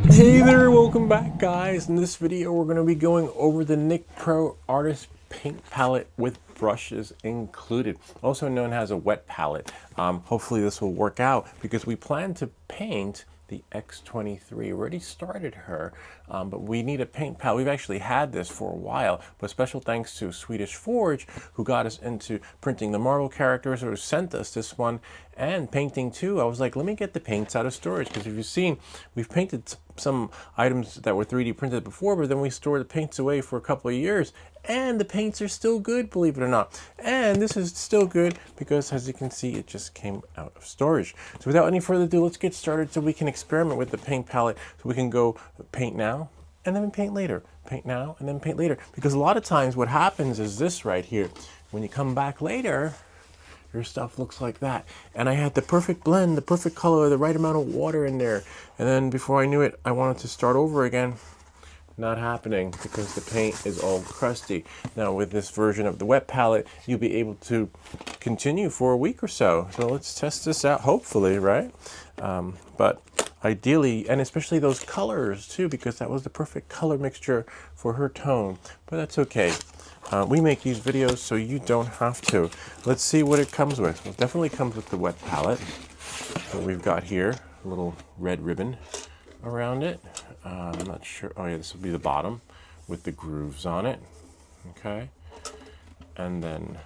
Hey there, welcome back guys. In this video we're going to be going over the Nicpro Artist Paint Palette with brushes included, also known as a wet palette. Hopefully this will work out because we plan to paint the X-23. We already started her, but we need a paint palette. We've actually had this for a while, but special thanks to Swedish Forge, who got us into printing the Marvel characters, or sent us this one, and painting too. I was like, let me get the paints out of storage, because if you've seen, we've painted some items that were 3D printed before, but then we store the paints away for a couple of years, and the paints are still good, believe it or not. And this is still good because, as you can see, it just came out of storage. So without any further ado, let's get started so we can experiment with the paint palette, so we can go paint now and then paint later, paint now and then paint later. Because a lot of times what happens is this right here: when you come back later, your stuff looks like that. And I had the perfect blend, the perfect color, the right amount of water in there. And then before I knew it, I wanted to start over again. Not happening because the paint is all crusty. Now with this version of the wet palette, you'll be able to continue for a week or so. So let's test this out, hopefully, right? But ideally, and especially those colors too, because that was the perfect color mixture for her tone. But that's okay. We make these videos so you don't have to. Let's see what it comes with. It definitely comes with the wet palette. So we've got here a little red ribbon around it. I'm not sure. Oh yeah, this will be the bottom with the grooves on it. Okay. And then,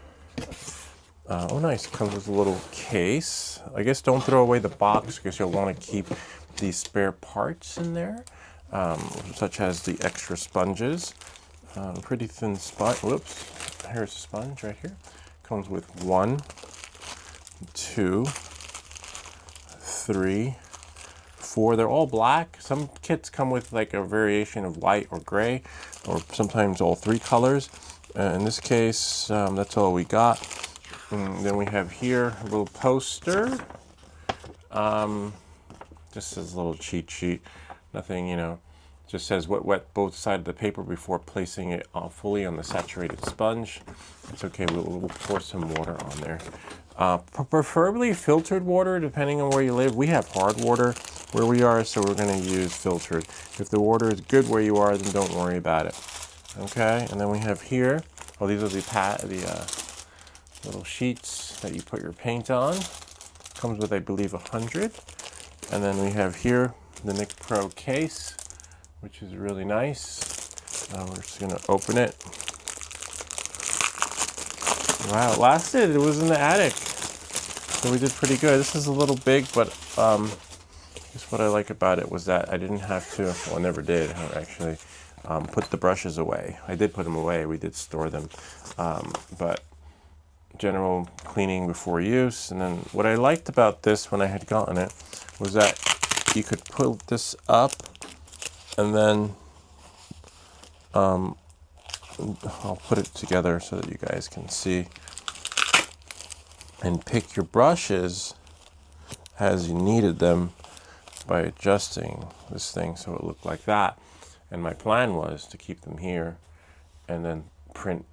oh nice, it comes with a little case. I guess don't throw away the box because you'll want to keep the spare parts in there, such as the extra sponges. Pretty thin sponge. Whoops. Here's a sponge right here. Comes with 1, 2, 3, 4. They're all black. Some kits come with like a variation of white or gray, or sometimes all 3 colors. In this case, that's all we got. And then we have here a little poster. Just as a little cheat sheet. Nothing, you know. Just says wet both sides of the paper before placing it fully on the saturated sponge. It's okay, we'll pour some water on there. Preferably filtered water, depending on where you live. We have hard water where we are, so we're going to use filtered. If the water is good where you are, then don't worry about it. Okay, and then we have here, oh, these are the little sheets that you put your paint on. Comes with, I believe, 100. And then we have here the Nicpro case, which is really nice. We're just going to open it. Wow, it lasted. It was in the attic. So we did pretty good. This is a little big, but just what I like about it was that I didn't have to, well, I never did actually, put the brushes away. I did put them away. We did store them. But general cleaning before use. And then what I liked about this when I had gotten it was that you could pull this up, and then I'll put it together so that you guys can see, and pick your brushes as you needed them by adjusting this thing so it looked like that. And my plan was to keep them here and then print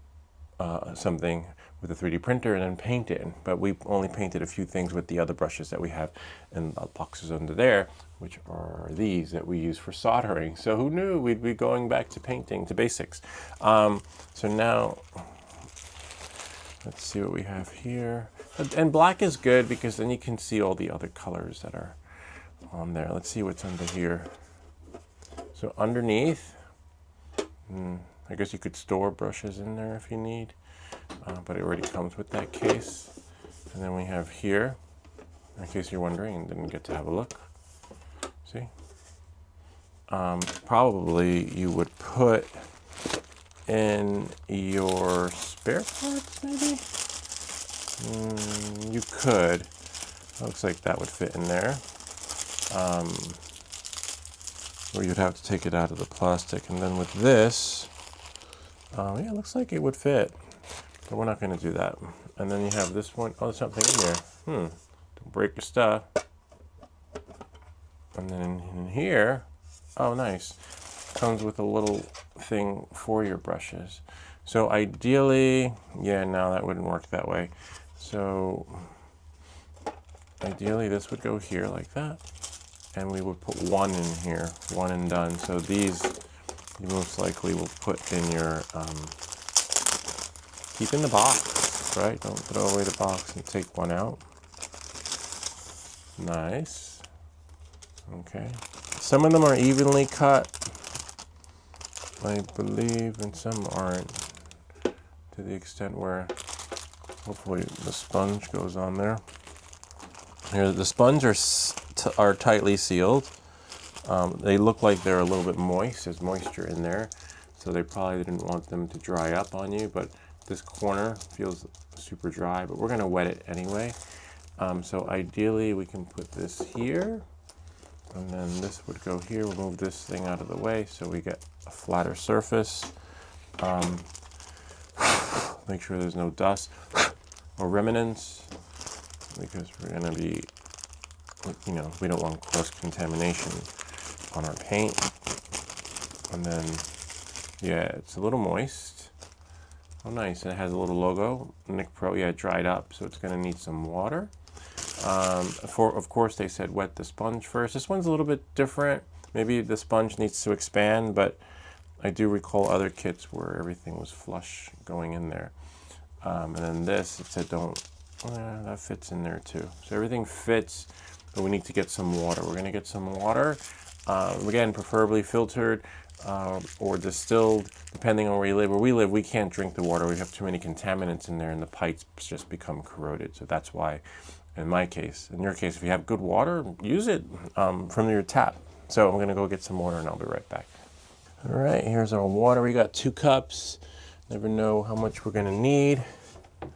something with a 3D printer and then paint it. But we only painted a few things with the other brushes that we have in the boxes under there, which are these that we use for soldering. So who knew we'd be going back to painting, to basics. So now, let's see what we have here. And black is good because then you can see all the other colors that are on there. Let's see what's under here. So underneath, I guess you could store brushes in there if you need, but it already comes with that case. And then we have here, in case you're wondering and didn't get to have a look. See? Probably you would put in your spare parts, maybe? You could. Looks like that would fit in there. Or you'd have to take it out of the plastic. And then with this, yeah, it looks like it would fit. But we're not going to do that. And then you have this one. Oh, there's something in there. Don't break your stuff. And then in here, oh nice, comes with a little thing for your brushes. So ideally, yeah, no, that wouldn't work that way. So ideally this would go here like that. and we would put one in here, one and done. So these you most likely will put in your, keep in the box, right? Don't throw away the box and take one out. Nice. Okay. Some of them are evenly cut, I believe, and some aren't, to the extent where hopefully the sponge goes on there. Here, the sponge are tightly sealed. They look like they're a little bit moist. There's moisture in there, so they probably didn't want them to dry up on you, but this corner feels super dry, but we're gonna wet it anyway. So ideally we can put this here, and then this would go here. We'll move this thing out of the way so we get a flatter surface. Make sure there's no dust or remnants, because we're gonna be, you know, we don't want cross-contamination on our paint. And then, yeah, it's a little moist. Oh, nice. And it has a little logo, Nicpro. Yeah, it dried up, so it's gonna need some water. Of course, they said wet the sponge first. This one's a little bit different. Maybe the sponge needs to expand, but I do recall other kits where everything was flush going in there. And then this, it said don't, that fits in there too. So everything fits, but we need to get some water. We're gonna get some water, again, preferably filtered or distilled, depending on where you live. Where we live, we can't drink the water. We have too many contaminants in there and the pipes just become corroded. So that's why, in my case, in your case, if you have good water, use it from your tap. So I'm gonna go get some water and I'll be right back. All right, here's our water. We got 2 cups. Never know how much we're gonna need.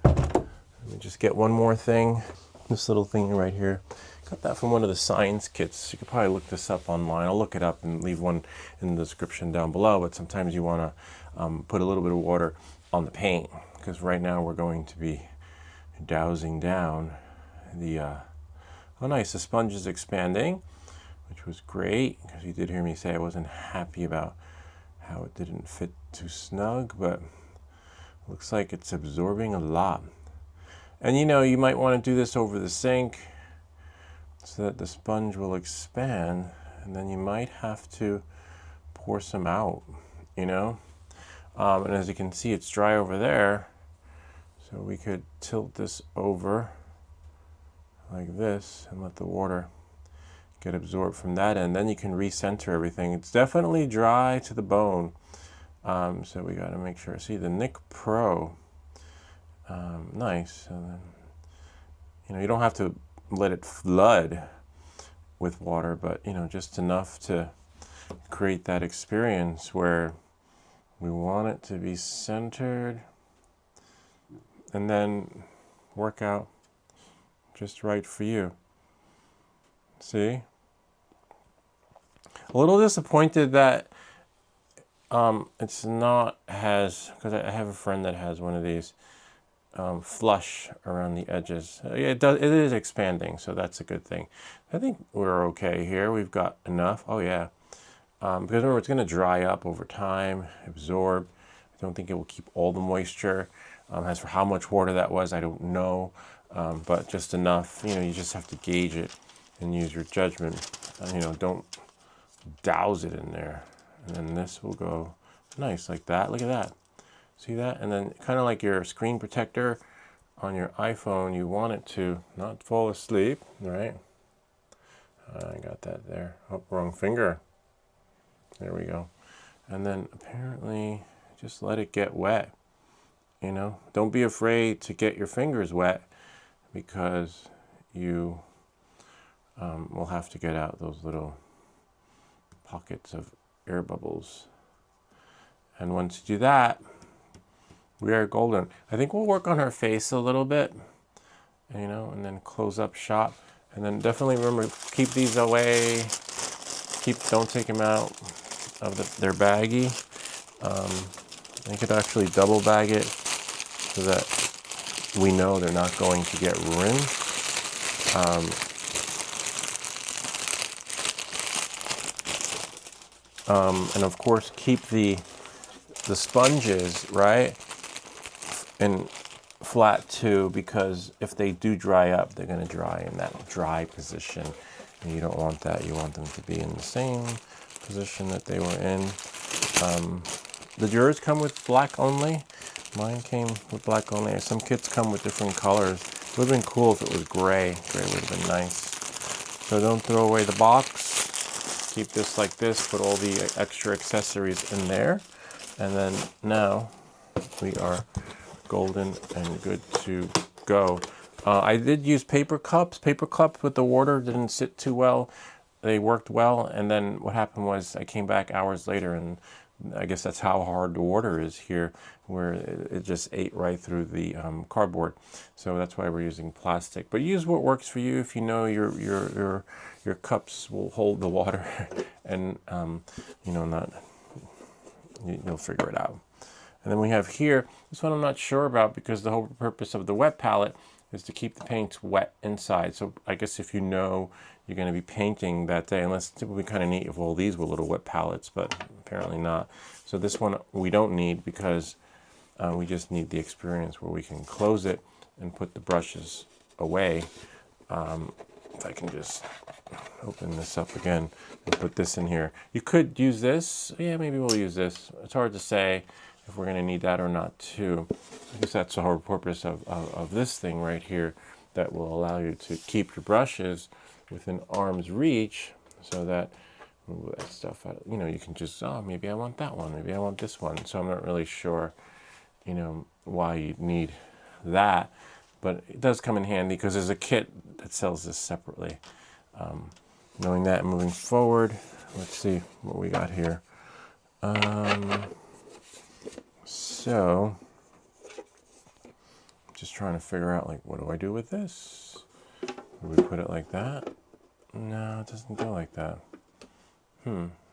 Let me just get one more thing. This little thing right here. Got that from one of the science kits. You could probably look this up online. I'll look it up and leave one in the description down below, but sometimes you wanna put a little bit of water on the paint, because right now we're going to be dousing down the, oh nice, the sponge is expanding, which was great, because you did hear me say I wasn't happy about how it didn't fit too snug, but looks like it's absorbing a lot. And you know, you might want to do this over the sink so that the sponge will expand, and then you might have to pour some out, you know. And as you can see, it's dry over there, so we could tilt this over like this and let the water get absorbed from that end. Then you can recenter everything. It's definitely dry to the bone, so we got to make sure. See the Nicpro, nice. And then, you know, you don't have to let it flood with water, but you know, just enough to create that experience where we want it to be centered, and then work out just right for you. See? A little disappointed that it's not because I have a friend that has one of these flush around the edges. It is expanding, so that's a good thing. I think we're okay here. We've got enough. Oh yeah, because remember, it's going to dry up over time, absorb. I don't think it will keep all the moisture. As for how much water that was, I don't know, but just enough. You know, you just have to gauge it and use your judgment. You know, don't douse it in there. And then this will go nice like that. Look at that. See that? And then kind of like your screen protector on your iPhone, you want it to not fall asleep, right? I got that there. Oh, wrong finger. There we go. And then apparently just let it get wet. You know, don't be afraid to get your fingers wet, because you will have to get out those little pockets of air bubbles. And once you do that, we are golden. I think we'll work on her face a little bit, you know, and then close up shot. And then definitely remember, keep these away. Don't take them out of their baggie. You could actually double bag it so that we know they're not going to get rinsed. And of course, keep the sponges, right, and flat too, because if they do dry up, they're going to dry in that dry position, And you don't want that. You want them to be in the same position that they were in. The yours come with black only. Mine came with black only. Some kits come with different colors. It would have been cool if it was gray. Gray would have been nice. So don't throw away the box. Keep this like this. Put all the extra accessories in there. And then now we are golden and good to go. I did use paper cups. Paper cups with the water didn't sit too well. They worked well, and then what happened was I came back hours later, and I guess that's how hard the water is here, where it just ate right through the cardboard. So that's why we're using plastic. But use what works for you. If you know your cups will hold the water, and you know, you'll figure it out. And then we have here, this one I'm not sure about because the whole purpose of the wet palette is to keep the paints wet inside. So I guess if you know you're going to be painting that day, unless it would be kind of neat if all these were little wet palettes, but apparently not. So this one we don't need because we just need the experience where we can close it and put the brushes away. If I can just open this up again and put this in here. You could use this. Yeah, maybe we'll use this. It's hard to say if we're going to need that or not too. I guess that's the whole purpose of this thing right here, that will allow you to keep your brushes within arm's reach, so that move that stuff out. You know, you can just, oh, maybe I want that one, maybe I want this one. So I'm not really sure, you know, why you need that, but it does come in handy because there's a kit that sells this separately. Knowing that, moving forward, let's see what we got here. So, just trying to figure out, like, what do I do with this? Do we put it like that? No, it doesn't go like that.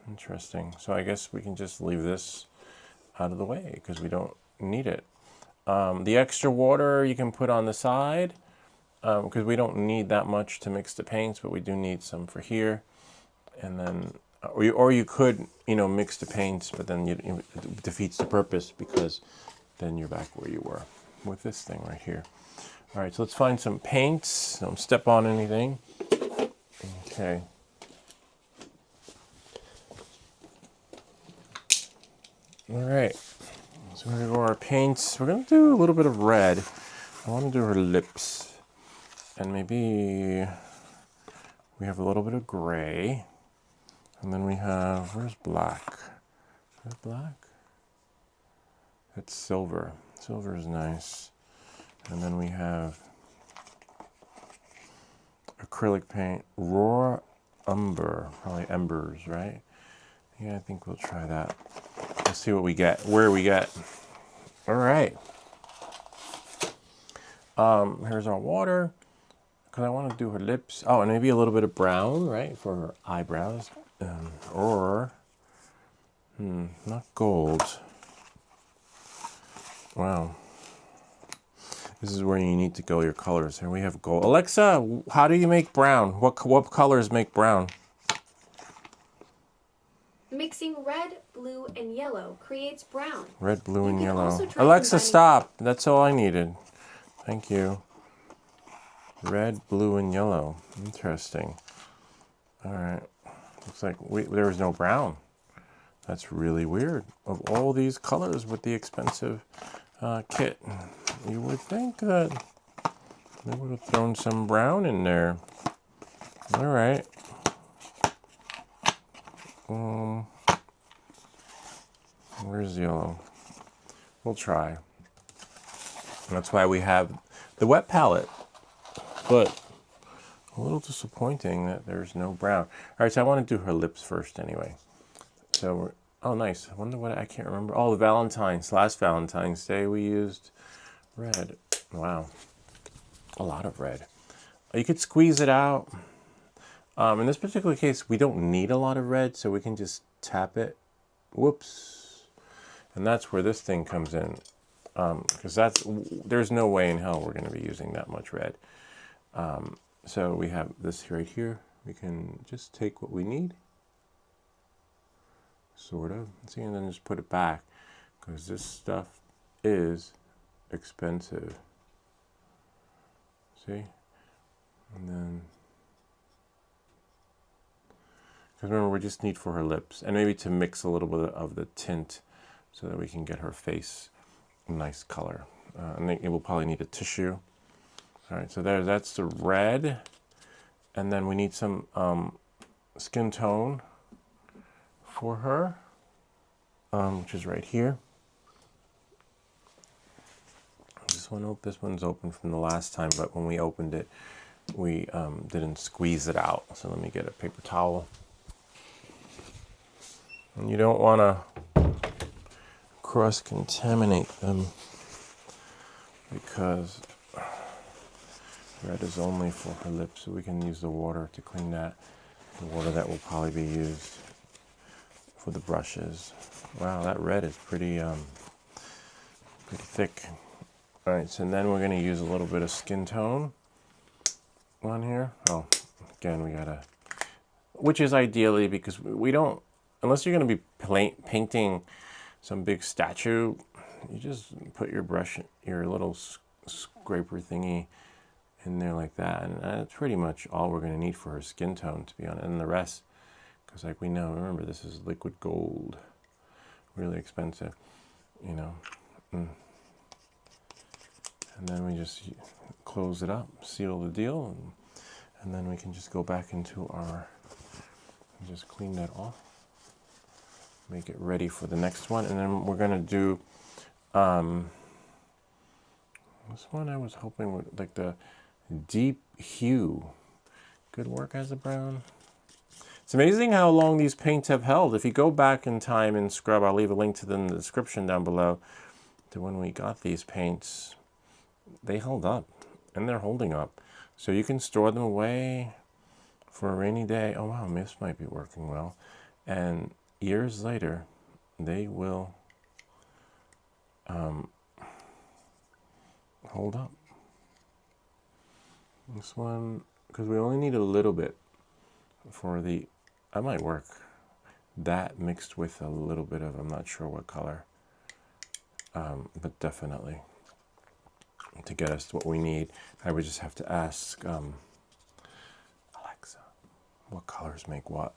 Interesting. So I guess we can just leave this out of the way because we don't need it. The extra water you can put on the side because we don't need that much to mix the paints, but we do need some for here. And then, or you could, you know, mix the paints, but then it defeats the purpose because then you're back where you were with this thing right here. All right, so let's find some paints. Don't step on anything. Okay. All right, so we're gonna go our paints. We're gonna do a little bit of red. I want to do her lips, and maybe we have a little bit of gray, and then we have, where's black? Is that black? It's silver. Silver is nice. And then we have acrylic paint, raw umber, probably embers, right? Yeah, I think we'll try that. Let's see what we get, where we get. All right. Here's our water, because I want to do her lips. Oh, and maybe a little bit of brown, right, for her eyebrows. Or, not gold. Wow. This is where you need to go your colors. Here we have gold. Alexa, how do you make brown? What colors make brown? Mixing red, blue, and yellow creates brown. Red, blue, and yellow. Alexa, stop. That's all I needed. Thank you. Red, blue, and yellow. Interesting. All right. Looks like there was no brown. That's really weird. Of all these colors with the expensive kit, you would think that they would have thrown some brown in there. All right. Where's yellow? We'll try. That's why we have the wet palette, but a little disappointing that there's no brown. All right, so I want to do her lips first anyway. So, oh, nice. I wonder what, I can't remember. Oh, the Valentine's, last Valentine's Day we used red. Wow, a lot of red. You could squeeze it out. In this particular case, we don't need a lot of red, so we can just tap it. Whoops. And that's where this thing comes in. Because there's no way in hell we're going to be using that much red. So we have this right here. We can just take what we need, sort of, see, and then just put it back, because this stuff is expensive. See? And then Because remember, we just need for her lips. And maybe to mix a little bit of the tint so that we can get her face a nice color. And then we'll probably need a tissue. All right, so that's the red. And then we need some skin tone for her, which is right here. This one's open from the last time, but when we opened it, we didn't squeeze it out. So let me get a paper towel. And you don't want to cross-contaminate them because red is only for her lips, so we can use the water to clean that. The water that will probably be used for the brushes. Wow, that red is pretty thick. All right, so then we're going to use a little bit of skin tone on here. Oh, again, we gotta, which is ideally because we don't, unless you're going to be painting some big statue, you just put your brush, your little scraper thingy in there like that, and that's pretty much all we're going to need for her skin tone, to be honest. And the rest, because like we know, remember, this is liquid gold, really expensive, you know. And then we just close it up, seal the deal, and then we can just go back into our, just clean that off, make it ready for the next one. And then we're gonna do this one. I was hoping with like the deep hue. Good work as a brown. It's amazing how long these paints have held. If you go back in time and scrub, I'll leave a link to them in the description down below, to when we got these paints. They held up, and they're holding up. So you can store them away for a rainy day. Oh wow, this might be working well. And years later, they will hold up. This one, because we only need a little bit for the, that might work. That mixed with a little bit of, I'm not sure what color, but definitely to get us what we need. I would just have to ask Alexa, what colors make what?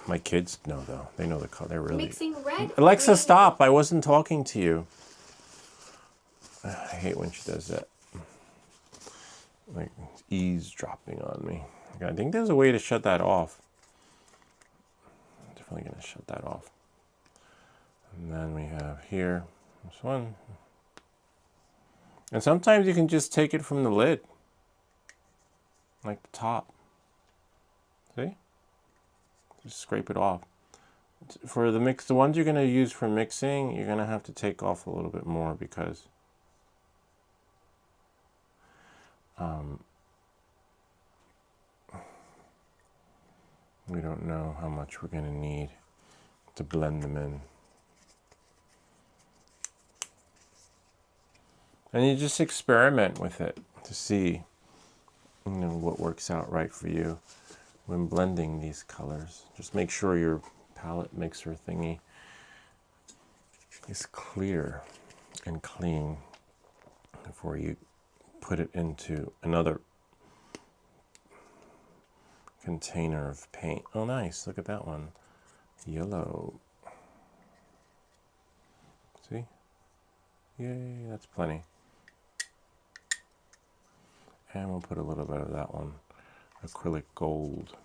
My kids know though. They know the color. They're really... Mixing red. Alexa, stop! I wasn't talking to you. I hate when she does that. Like eavesdropping on me. Okay, I think there's a way to shut that off. I'm definitely going to shut that off. And then we have here this one. And sometimes you can just take it from the lid, like the top. See? Just scrape it off. For the mix, the ones you're going to use for mixing, you're going to have to take off a little bit more because we don't know how much we're going to need to blend them in. And you just experiment with it to see, you know, what works out right for you when blending these colors. Just make sure your palette mixer thingy is clear and clean before you put it into another container of paint. Oh, nice. Look at that one. Yellow. See? Yay, that's plenty. And we'll put a little bit of that one. Acrylic gold.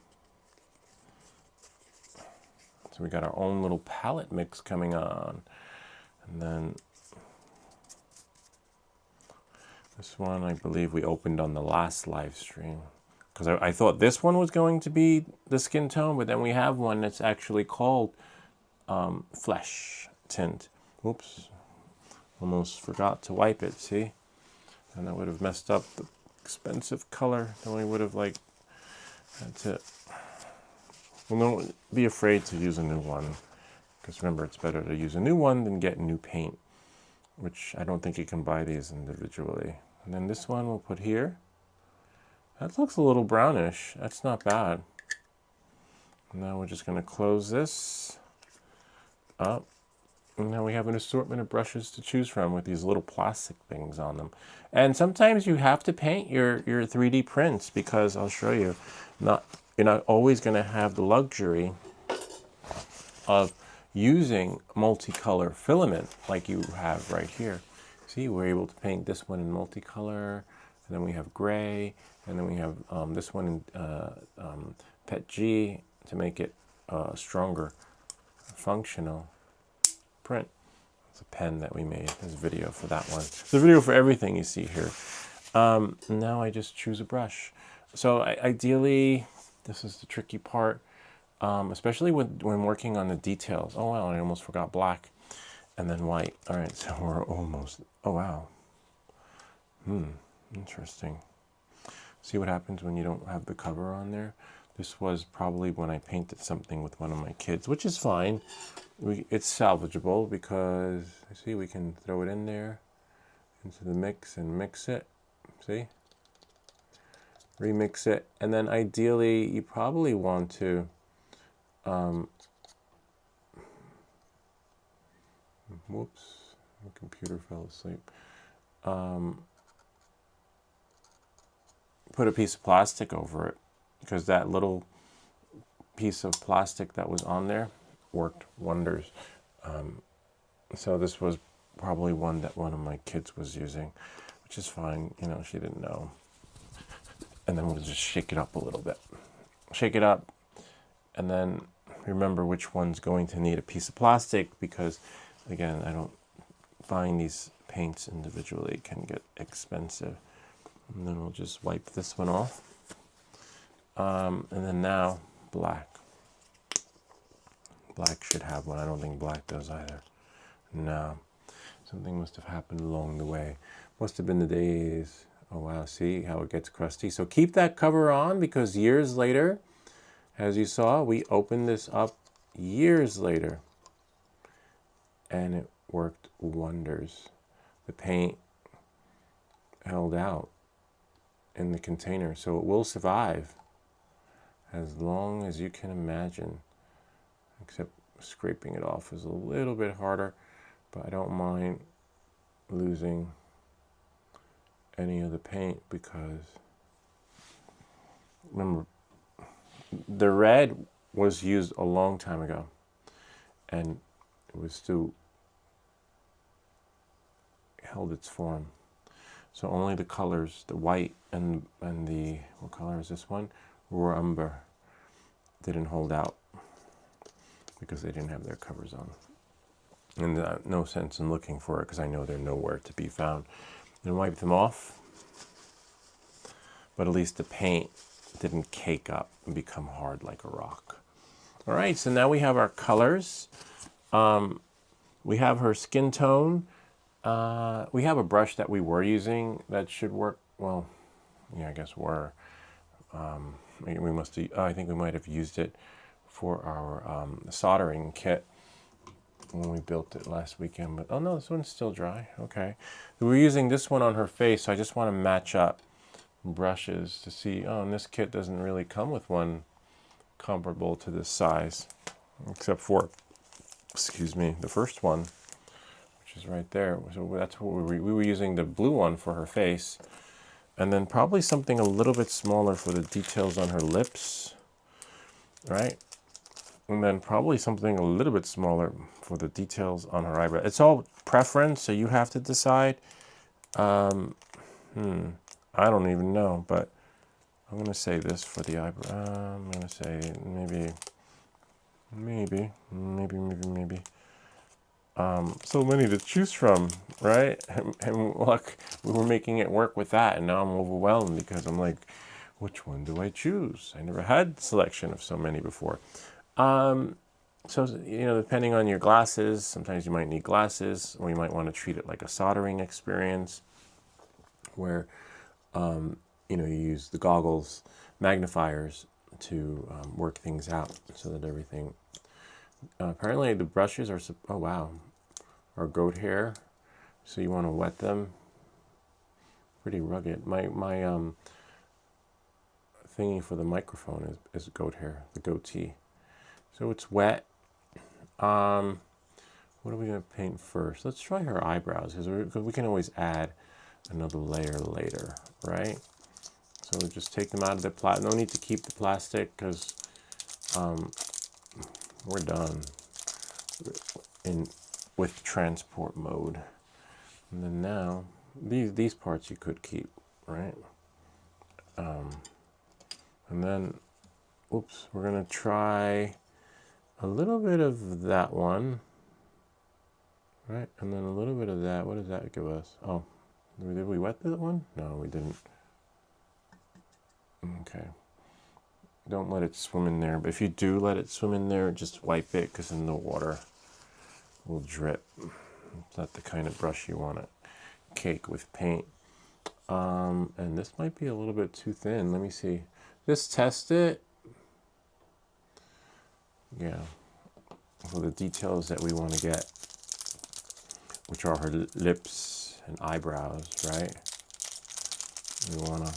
So we got our own little palette mix coming on. And then this one, I believe we opened on the last live stream. Because I thought this one was going to be the skin tone, but then we have one that's actually called flesh tint. Oops, almost forgot to wipe it, see? And that would have messed up the expensive color. Then we would have like had to, well, don't be afraid to use a new one. Because remember, it's better to use a new one than get new paint, which I don't think you can buy these individually. And then this one we'll put here. That looks a little brownish. That's not bad. Now we're just going to close this up. And now we have an assortment of brushes to choose from with these little plastic things on them. And sometimes you have to paint your 3D prints because I'll show you, not you're not always going to have the luxury of using multicolor filament like you have right here. See, we're able to paint this one in multicolor, and then we have gray, and then we have this one in PET G to make it stronger, functional print. It's a pen that we made. There's a video for that one. There's a video for everything you see here. Now I just choose a brush. So ideally, this is the tricky part, especially when working on the details. Oh wow, I almost forgot black and then white. All right, so we're almost, oh wow. Interesting. See what happens when you don't have the cover on there? This was probably when I painted something with one of my kids, which is fine. It's salvageable because, see, we can throw it in there into the mix and mix it. See? Remix it. And then ideally, you probably want to whoops, my computer fell asleep. Put a piece of plastic over it, because that little piece of plastic that was on there worked wonders. So this was probably one that one of my kids was using, which is fine. You know, she didn't know. And then we'll just shake it up a little bit. Shake it up, and then remember which one's going to need a piece of plastic, because again, I don't, buying these paints individually can get expensive. And then we'll just wipe this one off. And then now black. Black should have one. I don't think black does either. No. Something must have happened along the way. Must have been the days. Oh wow, see how it gets crusty? So keep that cover on, because years later, as you saw, we opened this up years later. And it worked wonders. The paint held out in the container, so it will survive as long as you can imagine, except scraping it off is a little bit harder, but I don't mind losing any of the paint, because remember, the red was used a long time ago and it was still held its form. So only the colors, the white and the, what color is this one? Raw umber, didn't hold out because they didn't have their covers on. And no sense in looking for it, because I know they're nowhere to be found. Then wipe them off, but at least the paint didn't cake up and become hard like a rock. All right, so now we have our colors. We have her skin tone. We have a brush that we were using that should work. Well, yeah, I guess were. We must have, I think we might have used it for our soldering kit when we built it last weekend. But oh no, this one's still dry. Okay, we're using this one on her face, so I just want to match up brushes to see. Oh, and this kit doesn't really come with one comparable to this size, except for, excuse me, the first one, which is right there. So that's what we were using the blue one for her face, and then probably something a little bit smaller for the details on her lips, right? And then probably something a little bit smaller for the details on her eyebrow. It's all preference, so you have to decide. I don't even know, but I'm gonna say this for the eyebrow. I'm gonna say maybe. So many to choose from, right? And look, we were making it work with that, and now I'm overwhelmed because I'm like, which one do I choose? I never had selection of so many before. So, you know, depending on your glasses, sometimes you might need glasses, or you might want to treat it like a soldering experience where, you know, you use the goggles, magnifiers to work things out so that everything, apparently the brushes are, oh wow, are goat hair, so you want to wet them. Pretty rugged. My thingy for the microphone is goat hair, the goatee. So it's wet. What are we going to paint first? Let's try her eyebrows, because we can always add another layer later, right? So we just take them out of the plastic. No need to keep the plastic because we're done with transport mode. And then now, these parts you could keep, right? And then, oops, we're gonna try a little bit of that one, right? And then a little bit of that. What does that give us? Oh, did we wet that one? No, we didn't. Okay. Don't let it swim in there. But if you do let it swim in there, just wipe it because then the water will drip. It's not the kind of brush you want to cake with paint. And this might be a little bit too thin. Let me see. Just test it. Yeah. For the details that we want to get, which are her lips and eyebrows, right? We want to,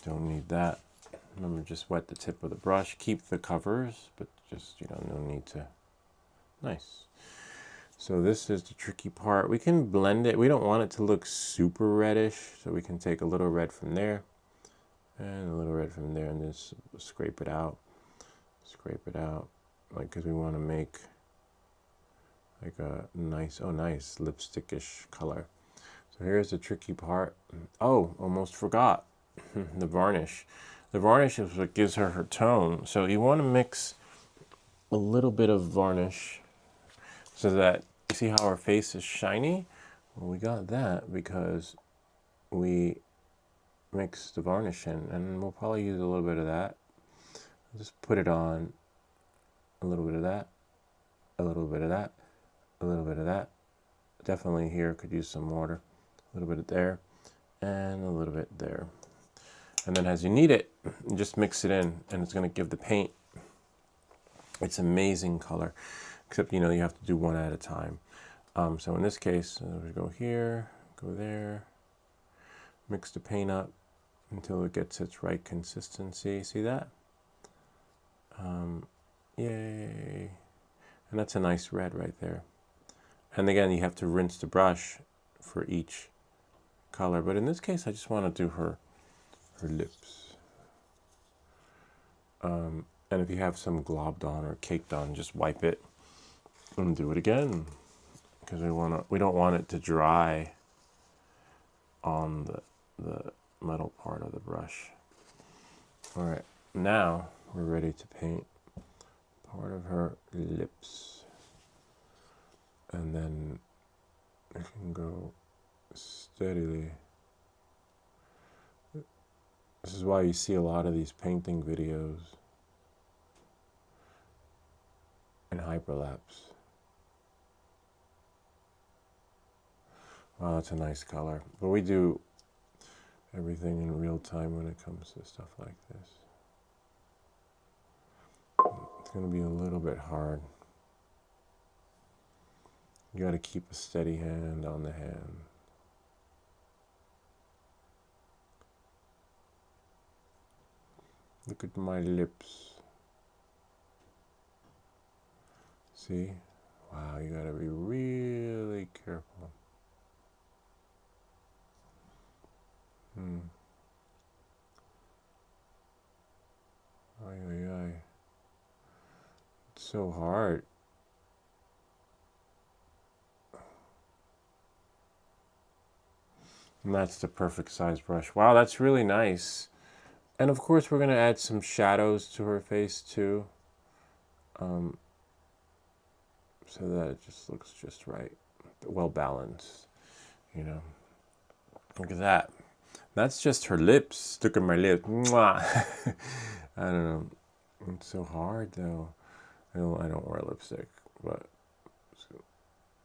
don't need that. Remember, just wet the tip of the brush. Keep the covers, but just, no need to. Nice. So this is the tricky part. We can blend it. We don't want it to look super reddish, so we can take a little red from there and a little red from there and just scrape it out. Scrape it out, like, because we want to make like a nice, nice lipstickish color. So here's the tricky part. Oh, almost forgot. The varnish. The varnish is what gives her tone. So you want to mix a little bit of varnish so that, you see how our face is shiny? Well, we got that because we mixed the varnish in, and we'll probably use a little bit of that. Just put it on, a little bit of that, a little bit of that, a little bit of that. Definitely here could use some water. A little bit of there, and a little bit there. And then as you need it, you just mix it in, and it's going to give the paint its amazing color. Except, you have to do one at a time. So in this case, we go here, go there, mix the paint up until it gets its right consistency. See that? Yay. And that's a nice red right there. And again, you have to rinse the brush for each color. But in this case, I just want to do her lips. And if you have some globbed on or caked on, just wipe it and do it again. Because we don't want it to dry on the metal part of the brush. All right, now we're ready to paint part of her lips. And then I can go steadily. This is why you see a lot of these painting videos and hyperlapse. Wow, that's a nice color. But we do everything in real time when it comes to stuff like this. It's going to be a little bit hard. You got to keep a steady hand on the hand. Look at my lips. See? Wow, you got to be really careful. Ay, ay, ay. It's so hard. And that's the perfect size brush. Wow, that's really nice. And of course, we're going to add some shadows to her face too. So that it just looks just right. Well balanced, Look at that. That's just her lips. Look at my lips. Mwah. I don't know. It's so hard though. I don't wear lipstick, but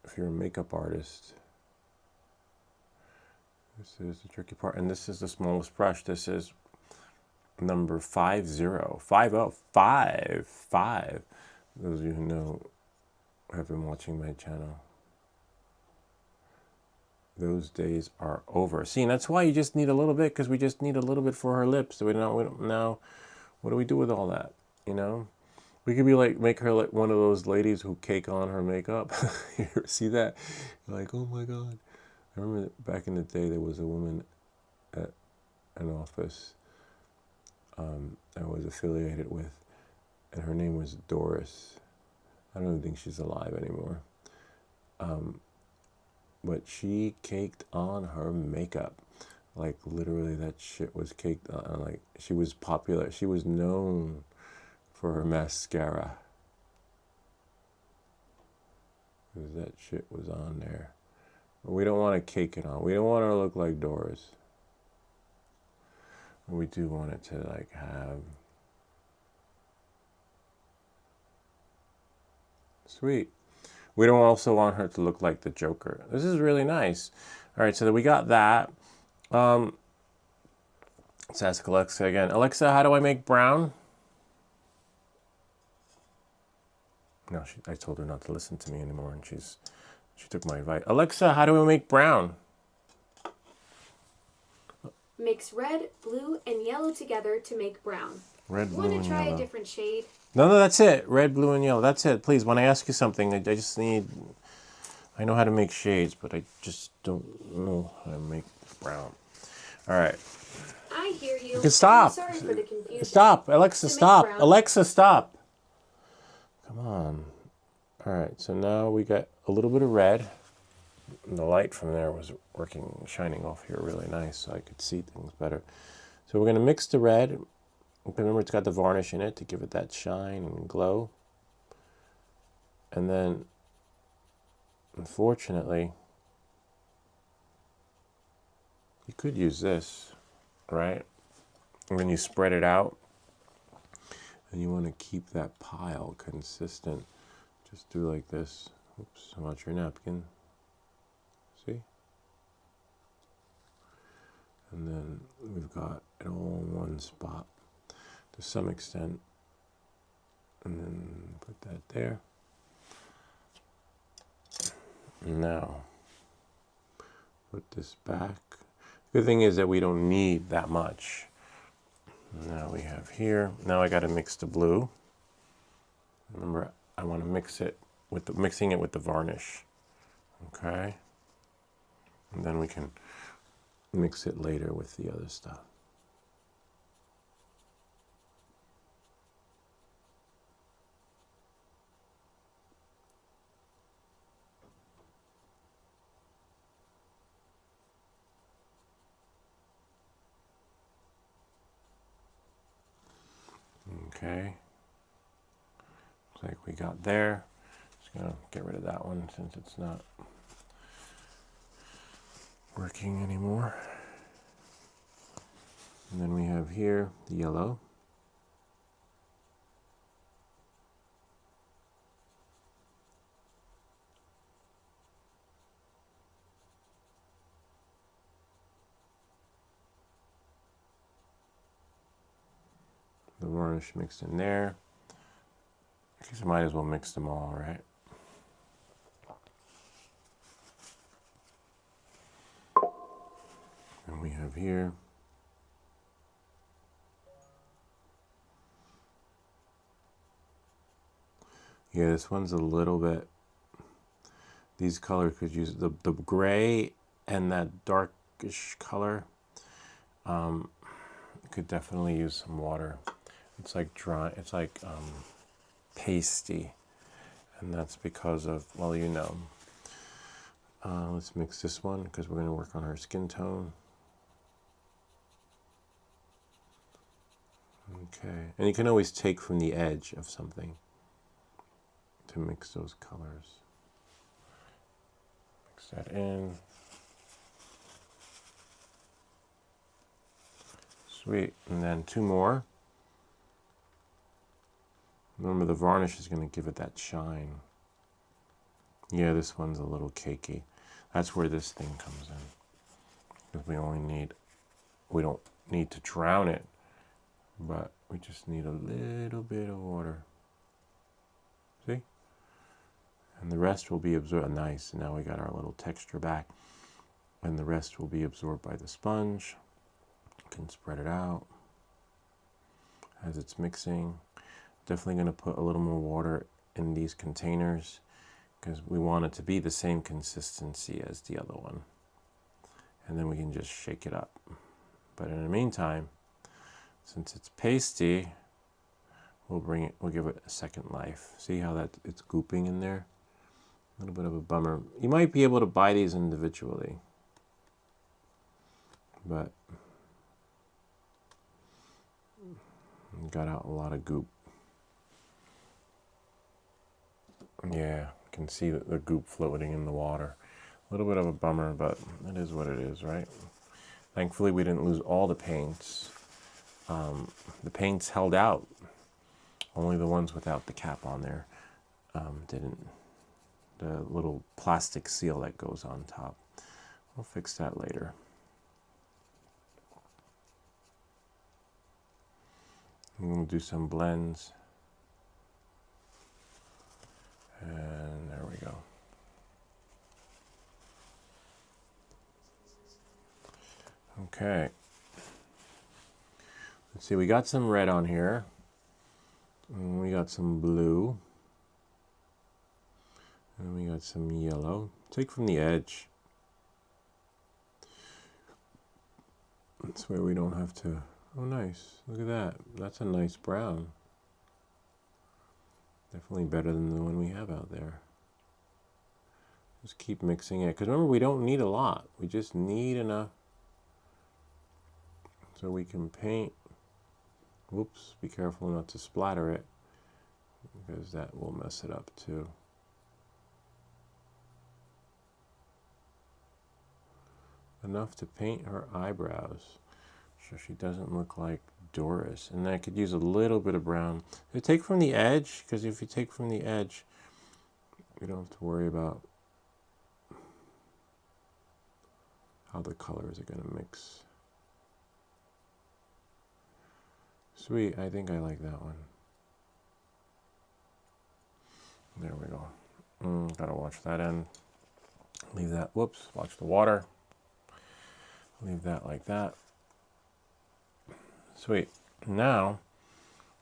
if you're a makeup artist, this is the tricky part. And this is the smallest brush. This is number 50. 5. Those of you who know have been watching my channel. Those days are over. See, and that's why you just need a little bit, because we just need a little bit for her lips. So we don't now, what do we do with all that? We could be like, make her like one of those ladies who cake on her makeup. You ever see that? You're like, oh my God. I remember back in the day, there was a woman at an office I was affiliated with, and her name was Doris. I don't even think she's alive anymore. But she caked on her makeup. Like, literally, that shit was caked on. Like, she was popular. She was known for her mascara. Because that shit was on there. But we don't want to cake it on. We don't want her to look like Doris. We do want it to, like, have... Sweet. We don't also want her to look like the Joker. This is really nice. All right, so that we got that. Let's ask Alexa again. Alexa, how do I make brown? No, I told her not to listen to me anymore, and she took my advice. Alexa, how do I make brown? Mix red, blue, and yellow together to make brown. Red, blue, and yellow. Want to try a different shade? No, that's it. Red, blue, and yellow. That's it. Please, when I ask you something, I just need... I know how to make shades, but I just don't know how to make brown. All right. I hear you. You can stop. I'm sorry for the confusion. Stop. Alexa, stop. brown. Alexa, stop. Come on. All right, so now we got a little bit of red. And the light from there was working, shining off here really nice, so I could see things better. So we're going to mix the red. Remember, it's got the varnish in it to give it that shine and glow. And then, unfortunately, you could use this, right? And then you spread it out. And you want to keep that pile consistent. Just do like this. Oops, I'm out your napkin. See? And then we've got it all in one spot to some extent. And then put that there. Now, put this back. The good thing is that we don't need that much. Now we have here. Now I got to mix the blue. Remember, I want to mix it with mixing it with the varnish. Okay. And then we can mix it later with the other stuff. Okay. Looks like we got there. Just gonna get rid of that one since it's not working anymore. And then we have here the yellow. The varnish mixed in there. I guess I might as well mix them all, right? And we have here yeah, this one's a little bit, these colors could use the gray and that darkish color could definitely use some water. It's like dry, it's like pasty, and that's because of, well, you know. Let's mix this one because we're going to work on her skin tone. Okay, and you can always take from the edge of something to mix those colors. Mix that in. Sweet, and then two more. Remember, the varnish is going to give it that shine. Yeah, this one's a little cakey. That's where this thing comes in. Because we don't need to drown it, but we just need a little bit of water. See? And the rest will be absorbed. Nice, now we got our little texture back. And the rest will be absorbed by the sponge. You can spread it out as it's mixing. Definitely going to put a little more water in these containers because we want it to be the same consistency as the other one. And then we can just shake it up. But in the meantime, since it's pasty, we'll give it a second life. See how that it's gooping in there? A little bit of a bummer. You might be able to buy these individually, but got out a lot of goop. Yeah, you can see the goop floating in the water. A little bit of a bummer, but it is what it is, right? Thankfully, we didn't lose all the paints. The paints held out. Only the ones without the cap on there didn't. The little plastic seal that goes on top. We'll fix that later. I'm going to do some blends. And there we go. Okay. Let's see, we got some red on here. And we got some blue. And we got some yellow. Take from the edge. That's where we don't have to. Oh, nice. Look at that. That's a nice brown. Definitely better than the one we have out there. Just keep mixing it. Because remember, we don't need a lot. We just need enough so we can paint. Whoops, be careful not to splatter it, because that will mess it up too. Enough to paint her eyebrows so she doesn't look like Doris. And I could use a little bit of brown. You take from the edge, because if you take from the edge, you don't have to worry about how the colors are going to mix. Sweet, I think I like that one. There we go. Gotta watch that end. Leave that, whoops, watch the water. Leave that like that. Sweet. Now,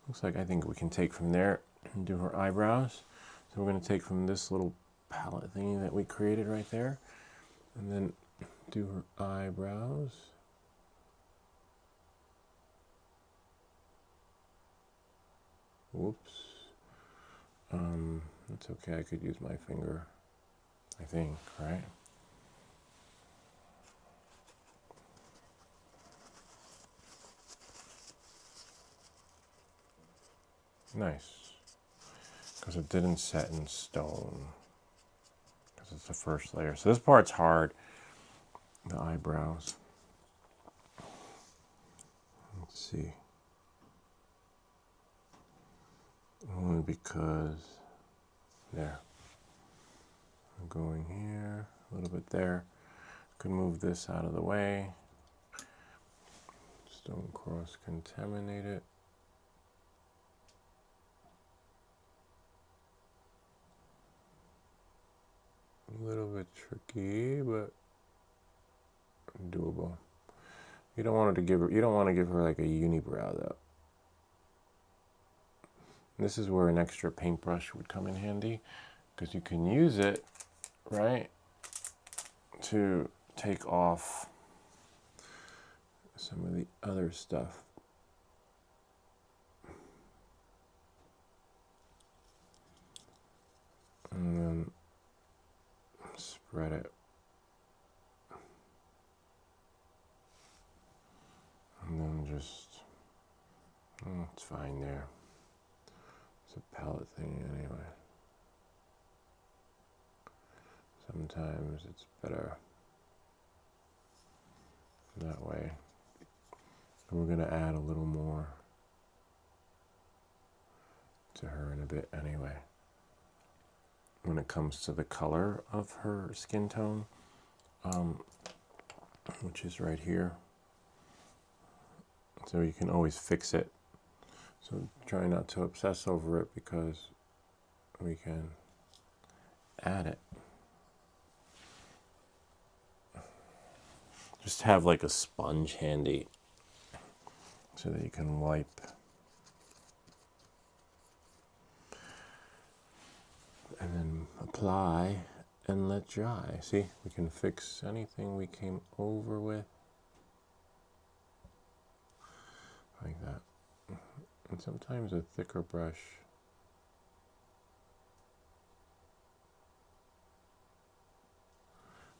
looks like I think we can take from there and do her eyebrows. So we're going to take from this little palette thingy that we created right there, and then do her eyebrows. Whoops. It's okay, I could use my finger, I think, right? Nice. Because it didn't set in stone. Because it's the first layer. So this part's hard. The eyebrows. Let's see. Only because there. I'm going here, a little bit there. Could move this out of the way. Just don't cross contaminate it. A little bit tricky, but doable. You don't want to give her like a unibrow though. This is where an extra paintbrush would come in handy, because you can use it, right, to take off some of the other stuff. And then spread it. And then just, it's fine there. It's a palette thing anyway. Sometimes it's better that way. And we're going to add a little more to her in a bit anyway. When it comes to the color of her skin tone, which is right here. So you can always fix it. So try not to obsess over it, because we can add it. Just have like a sponge handy so that you can wipe. And then apply and let dry. See, we can fix anything we came over with. And sometimes a thicker brush.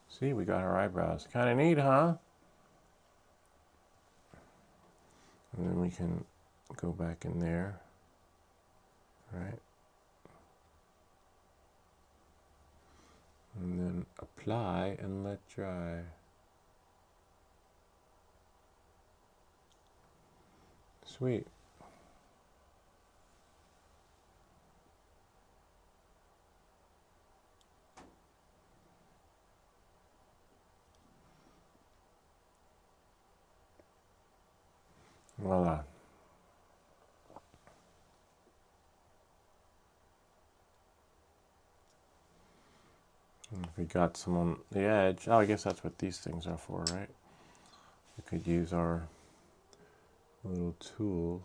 See, we got our eyebrows. Kind of neat, huh? And then we can go back in there, right? And then apply and let dry. Sweet. Voila. And if we got some on the edge, oh, I guess that's what these things are for, right? We could use our little tool,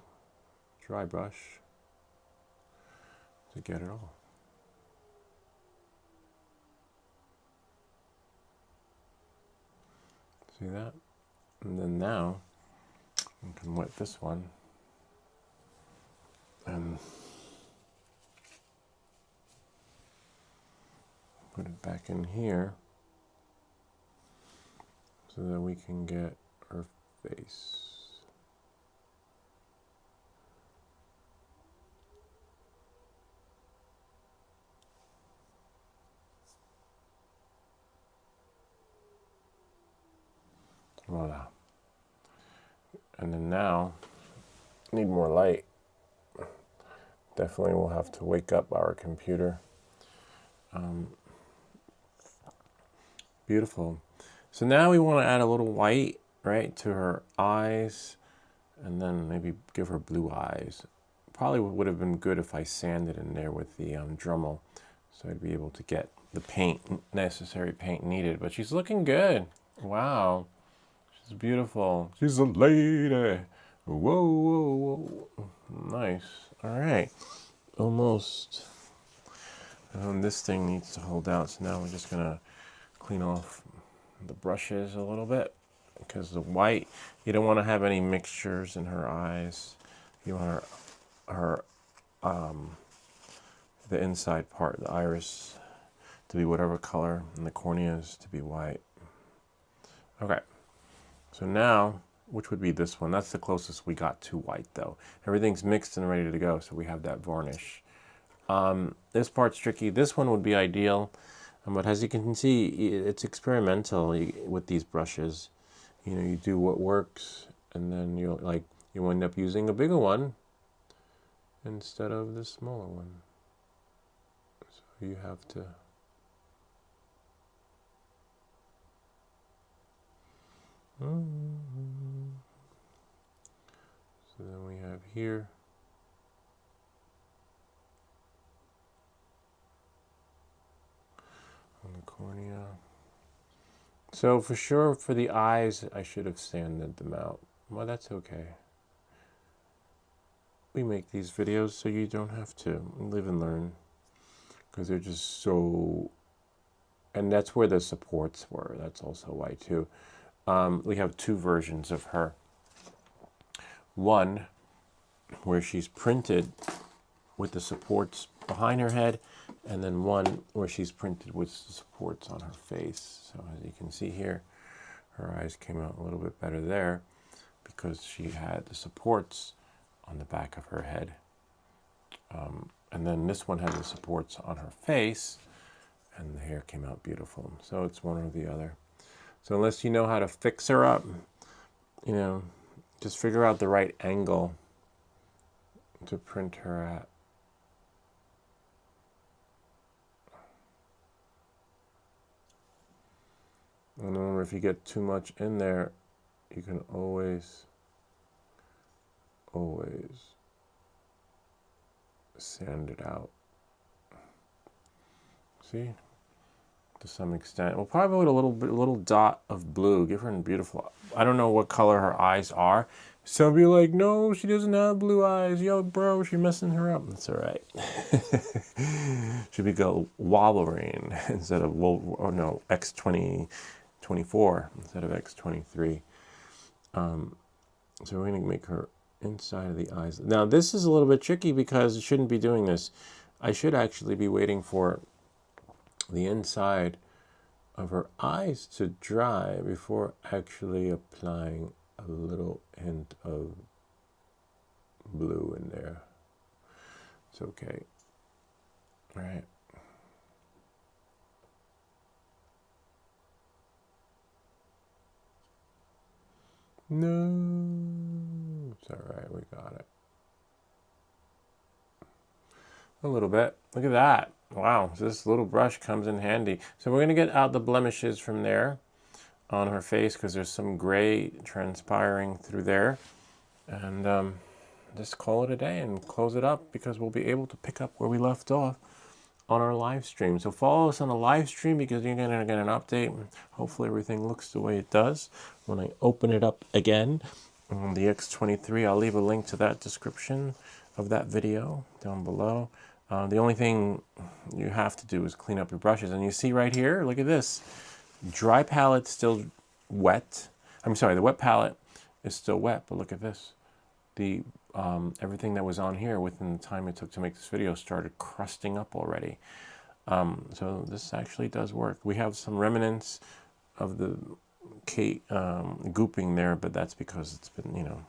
Drybrush, to get it all. See that? And then now, we can wet this one and put it back in here so that we can get her face. Voila. And then now, need more light. Definitely we'll have to wake up our computer. Beautiful. So now we want to add a little white, right, to her eyes, and then maybe give her blue eyes. Probably would have been good if I sanded in there with the Dremel, so I'd be able to get the necessary paint needed. But she's looking good. Wow. She's beautiful. She's a lady. Whoa, whoa, whoa. Nice. All right. Almost. This thing needs to hold out, so now we're just going to clean off the brushes a little bit, because the white, you don't want to have any mixtures in her eyes. You want her the inside part, the iris, to be whatever color, and the corneas to be white. Okay, so now, which would be this one? That's the closest we got to white, though. Everything's mixed and ready to go, so we have that varnish. This part's tricky. This one would be ideal, but as you can see, it's experimental with these brushes. You know, you do what works, and then you end up using a bigger one instead of the smaller one. So you have to. So then we have here. On the cornea. So for sure, for the eyes, I should have sanded them out. Well, that's okay. We make these videos so you don't have to. Live and learn. Because they're just so... And that's where the supports were. That's also why, too. We have two versions of her. One, where she's printed with the supports behind her head, and then one where she's printed with the supports on her face. So as you can see here, her eyes came out a little bit better there because she had the supports on the back of her head. And then this one had the supports on her face, and the hair came out beautiful. So it's one or the other. So unless you know how to fix her up, you know, just figure out the right angle to print her at. And remember, if you get too much in there, you can always sand it out. See? To some extent. We'll probably put a little dot of blue. Give her a beautiful... I don't know what color her eyes are. Some be like, no, she doesn't have blue eyes. Yo, bro, you're messing her up. That's all right. Should be called Wolverine instead of... X-24 instead of X-23. So we're going to make her inside of the eyes. Now this is a little bit tricky because it shouldn't be doing this. I should actually be waiting for the inside of her eyes to dry before actually applying a little hint of blue in there. It's okay. All right. No, it's all right. We got it. A little bit. Look at that. Wow, this little brush comes in handy. So we're going to get out the blemishes from there on her face because there's some gray transpiring through there. And just call it a day and close it up because we'll be able to pick up where we left off on our live stream. So follow us on the live stream because you're going to get an update. And hopefully everything looks the way it does when I open it up again. The X-23, I'll leave a link to that description of that video down below. The only thing you have to do is clean up your brushes. And you see right here, look at this. Dry palette still wet. I'm sorry, the wet palette is still wet, but look at this. The everything that was on here within the time it took to make this video started crusting up already. So this actually does work. We have some remnants of the gooping there, but that's because it's been, you know,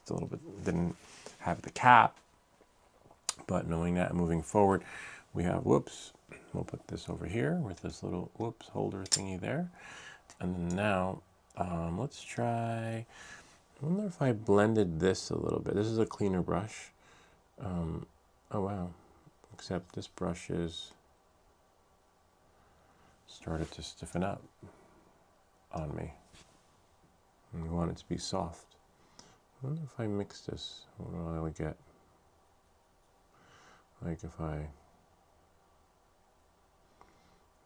it's a little bit, didn't have the cap. But knowing that moving forward, we have, whoops, we'll put this over here with this little, whoops, holder thingy there. And then now, let's try, I wonder if I blended this a little bit. This is a cleaner brush. Oh, wow. Except this brush is started to stiffen up on me. And we want it to be soft. I wonder if I mix this, what do I would get? Like if I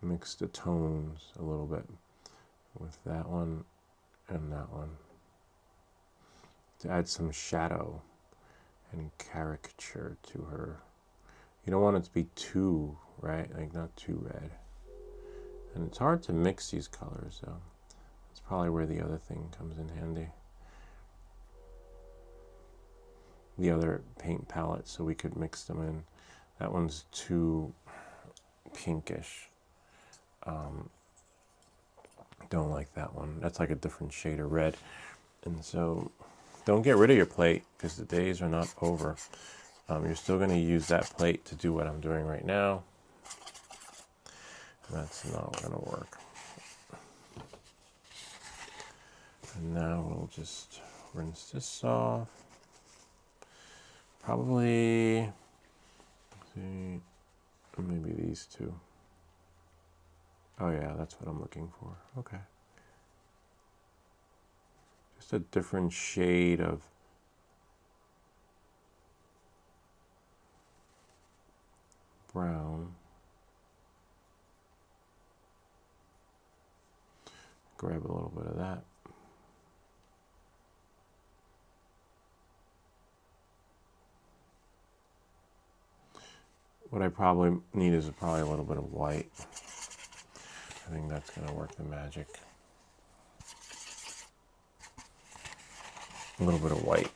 mix the tones a little bit with that one and that one to add some shadow and caricature to her. You don't want it to be too, right? Like not too red. And it's hard to mix these colors, so that's probably where the other thing comes in handy. The other paint palette, so we could mix them in. That one's too pinkish. Don't like that one. That's like a different shade of red. And so don't get rid of your plate because the days are not over. You're still going to use that plate to do what I'm doing right now. That's not going to work. And now we'll just rinse this off. Probably, see, maybe these two. Oh yeah, that's what I'm looking for. Okay. Just a different shade of brown. Grab a little bit of that. What I probably need is probably a little bit of white. I think that's going to work the magic. A little bit of white.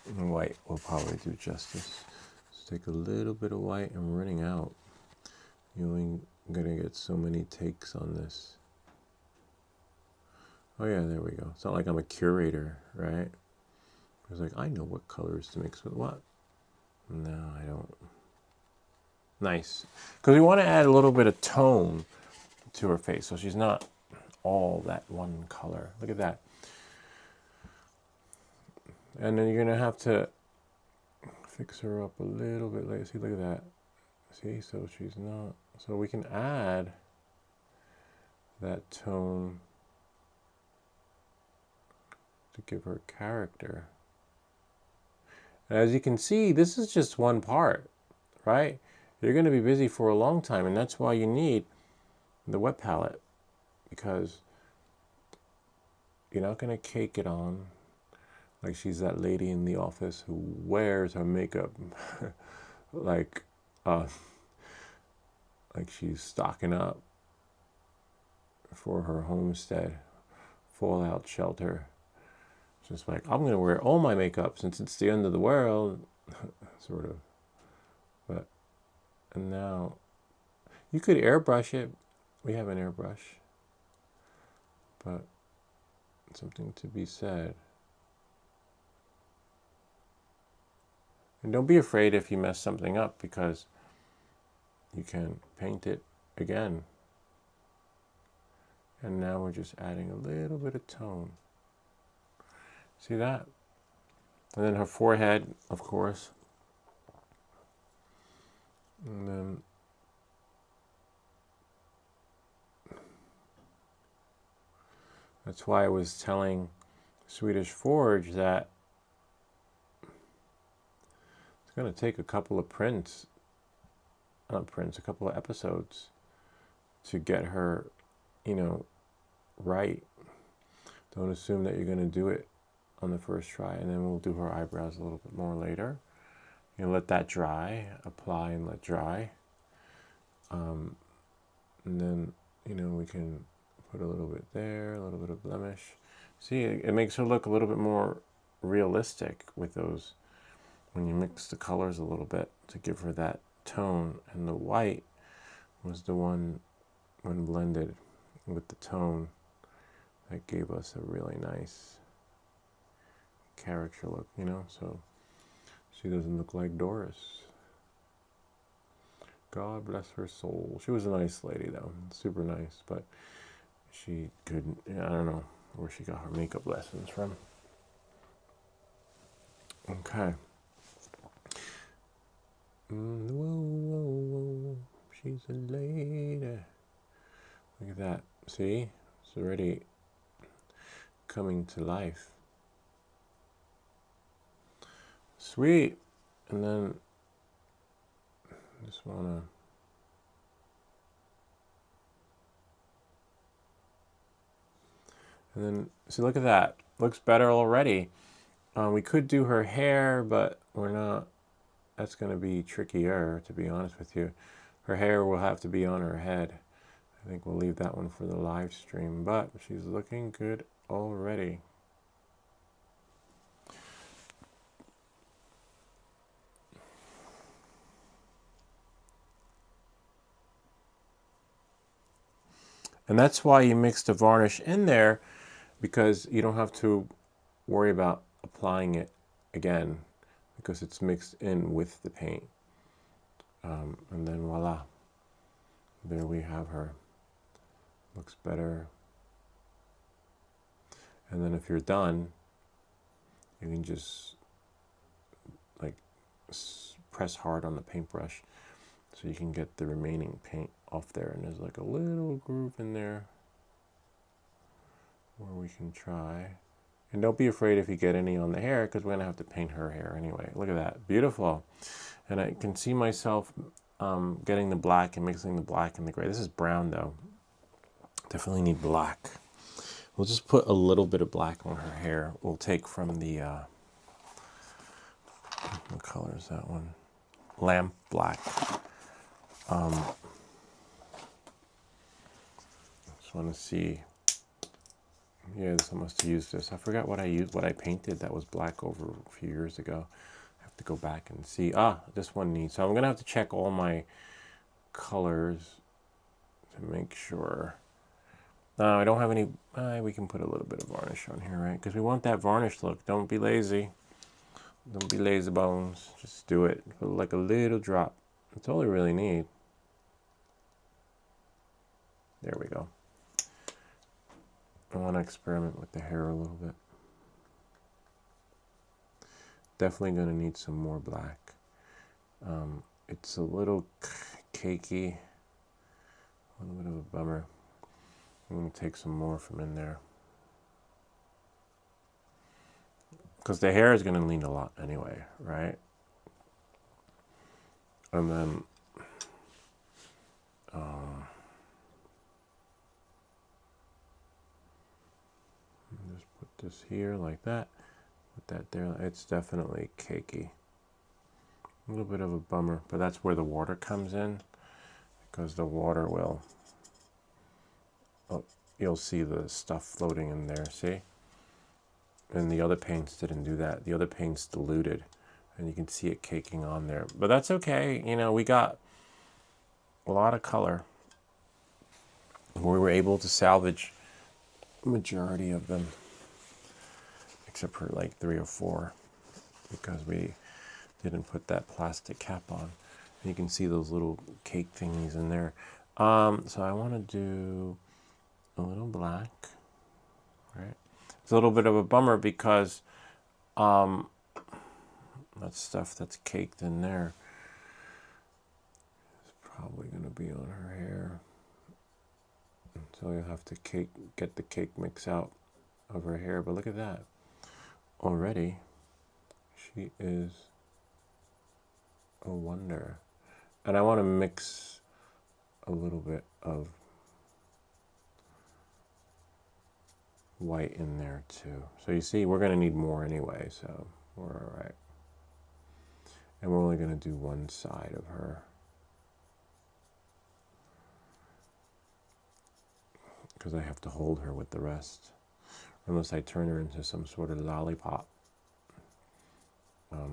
And white will probably do justice. Let's take a little bit of white. I'm running out. You're only going to get so many takes on this. Oh yeah, there we go. It's not like I'm a curator, right? It's like, I know what colors to mix with what. No, I don't. Nice. Because we want to add a little bit of tone to her face, so she's not all that one color. Look at that. And then you're going to have to fix her up a little bit later. See, look at that. See, so she's not. So we can add that tone to give her character. And as you can see, this is just one part, right? You're going to be busy for a long time, and that's why you need the wet palette, because you're not going to cake it on like she's that lady in the office who wears her makeup like she's stocking up. for her homestead fallout shelter. Just like, I'm gonna wear all my makeup since it's the end of the world, sort of. But, and now, you could airbrush it. We have an airbrush. But, something to be said. And don't be afraid if you mess something up, because you can paint it again. And now we're just adding a little bit of tone. See that? And then her forehead, of course. And then that's why I was telling Swedish Forge that it's going to take a couple of a couple of episodes to get her, you know, right. Don't assume that you're going to do it on the first try, and then we'll do her eyebrows a little bit more later. You know, let that dry, apply and let dry. And then, you know, we can put a little bit there, a little bit of blemish. See, it makes her look a little bit more realistic with those, when you mix the colors a little bit to give her that tone. And the white was the one, when blended with the tone, that gave us a really nice character look, you know, so she doesn't look like Doris. God bless her soul. She was a nice lady, though, super nice, but she couldn't, I don't know where she got her makeup lessons from. Okay. Whoa, whoa, whoa. She's a lady. Look at that. See? It's already coming to life. Sweet. And then just wanna see, look at that. Looks better already. We could do her hair, but we're not. That's gonna be trickier, to be honest with you. Her hair will have to be on her head. I think we'll leave that one for the live stream, but she's looking good already. And that's why you mix the varnish in there, because you don't have to worry about applying it again, because it's mixed in with the paint. And then voila, there we have her. Looks better. And then if you're done, you can just like press hard on the paintbrush so you can get the remaining paint off there. And there's like a little groove in there where we can try. And don't be afraid if you get any on the hair, because we're going to have to paint her hair anyway. Look at that. Beautiful. And I can see myself getting the black and mixing the black and the gray. This is brown, though. Definitely need black. We'll just put a little bit of black on her hair. We'll take from the, what color is that one? Lamp black. Just want to see. Yeah, I must have used this. I forgot what I used, what I painted that was black over a few years ago. I have to go back and see. Ah, this one needs. So I'm going to have to check all my colors to make sure. I don't have any. We can put a little bit of varnish on here, right? Because we want that varnish look. Don't be lazy. Don't be lazy bones. Just do it. Put like a little drop. That's all we really need. There we go. I want to experiment with the hair a little bit. Definitely going to need some more black. It's a little cakey. A little bit of a bummer. I'm going to take some more from in there. Because the hair is going to need a lot anyway, right? And then just put this here like that. Put that there. It's definitely cakey. A little bit of a bummer, but that's where the water comes in, because the water will you'll see the stuff floating in there, see? And the other paints didn't do that. The other paints diluted, and you can see it caking on there. But that's okay, you know, we got a lot of color. We were able to salvage the majority of them, except for like 3 or 4, because we didn't put that plastic cap on. And you can see those little cake thingies in there. So I want to do a little black, right? It's a little bit of a bummer because that stuff that's caked in there is probably going to be on her hair. So you'll have to get the cake mix out of her hair. But look at that. Already, she is a wonder. And I want to mix a little bit of white in there too. So you see, we're going to need more anyway, so we're all right. And we're only going to do one side of her, because I have to hold her with the rest, unless I turn her into some sort of lollipop,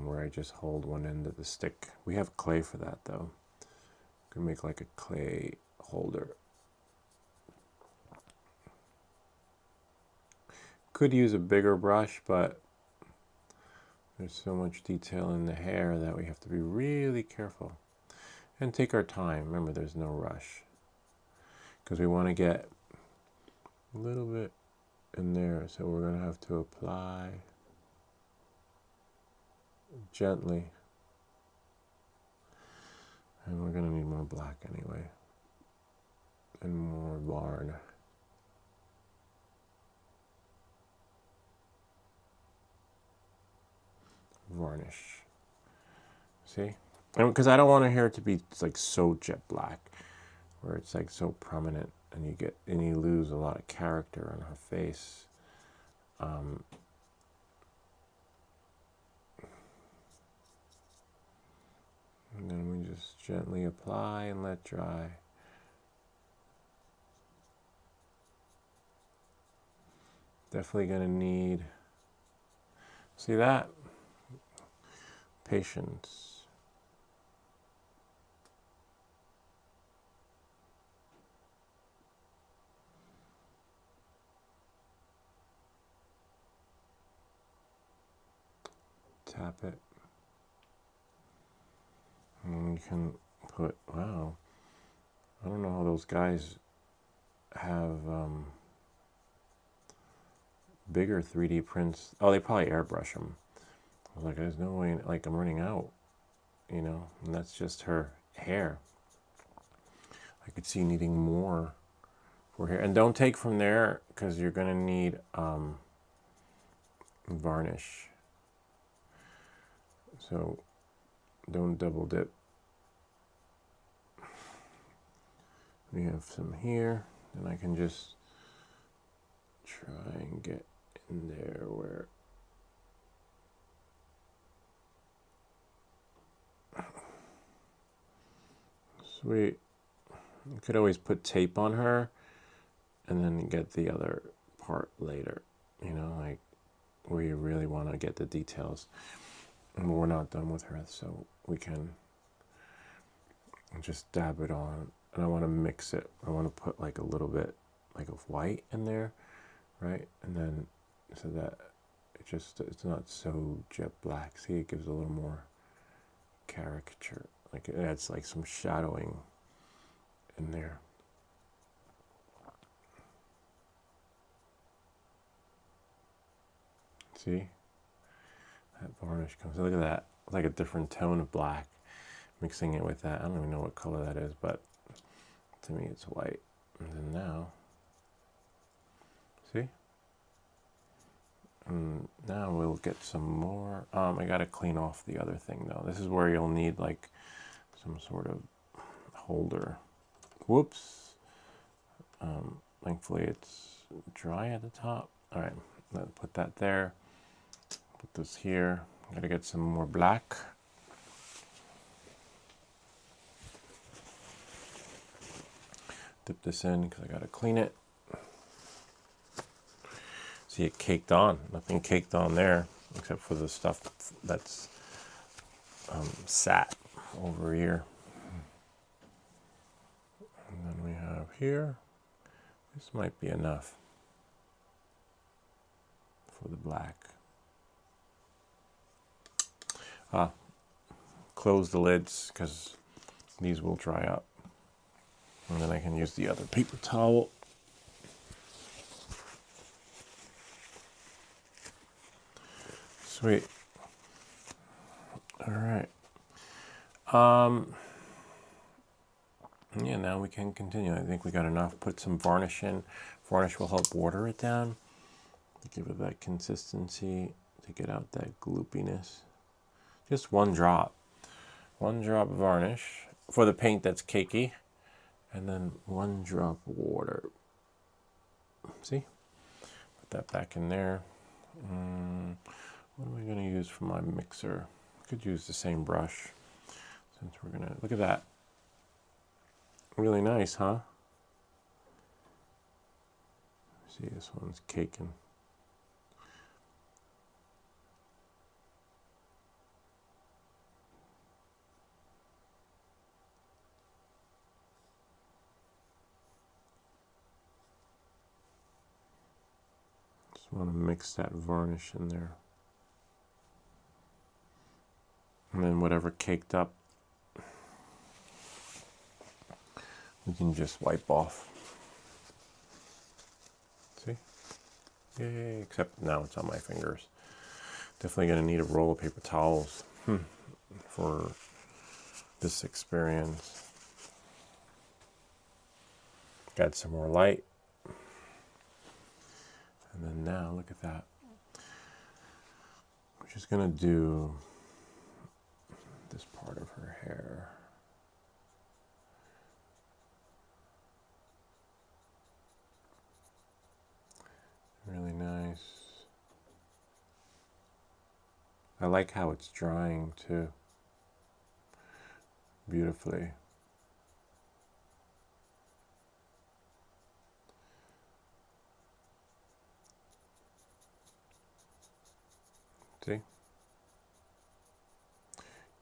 where I just hold one end of the stick. We have clay for that though. We can make like a clay holder. Could use a bigger brush, but there's so much detail in the hair that we have to be really careful and take our time. Remember, there's no rush, because we want to get a little bit in there, so we're going to have to apply gently, and we're going to need more black anyway, and more varnish. See? And because I don't want her hair to be like so jet black, where it's like so prominent, and you lose a lot of character on her face. And then we just gently apply and let dry. Definitely gonna need, see that? Patience. Tap it. And you can put, wow, I don't know how those guys have bigger 3D prints. Oh, they probably airbrush them. I was like, there's no way, like, I'm running out, you know, and that's just her hair. I could see needing more for hair. And don't take from there, because you're going to need varnish. So don't double dip. We have some here, and I can just try and get in there where sweet. You could always put tape on her and then get the other part later, you know, like where you really want to get the details. And we're not done with her, so we can just dab it on. And I want to mix it. I want to put like a little bit like of white in there, right? And then so that it's not so jet black. See, it gives a little more caricature. Like it adds like some shadowing in there. See? That varnish comes, look at that. It's like a different tone of black. Mixing it with that, I don't even know what color that is, but to me it's white. And then now, see? And now we'll get some more. I gotta clean off the other thing though. This is where you'll need like some sort of holder. Whoops. Thankfully it's dry at the top. All right, let's put that there. Put this here. Gotta get some more black. Dip this in because I gotta clean it. See, it caked on. Nothing caked on there except for the stuff that's sat over here. And then we have here. This might be enough for the black. Close the lids because these will dry up. And then I can use the other paper towel. Sweet. All right. Yeah, now we can continue. I think we got enough. Put some varnish in. Varnish will help water it down to give it that consistency, to get out that gloopiness. Just one drop. One drop of varnish for the paint that's cakey. And then one drop of water. See? Put that back in there. What am I going to use for my mixer? I could use the same brush. Since we're going to... Look at that. Really nice, huh? See, this one's caking. Just want to mix that varnish in there. And then whatever caked up, we can just wipe off. See? Yay, except now it's on my fingers. Definitely going to need a roll of paper towels for this experience. Got some more light. And then now, look at that. We're just going to do this part of her hair. Really nice. I like how it's drying too. Beautifully. See?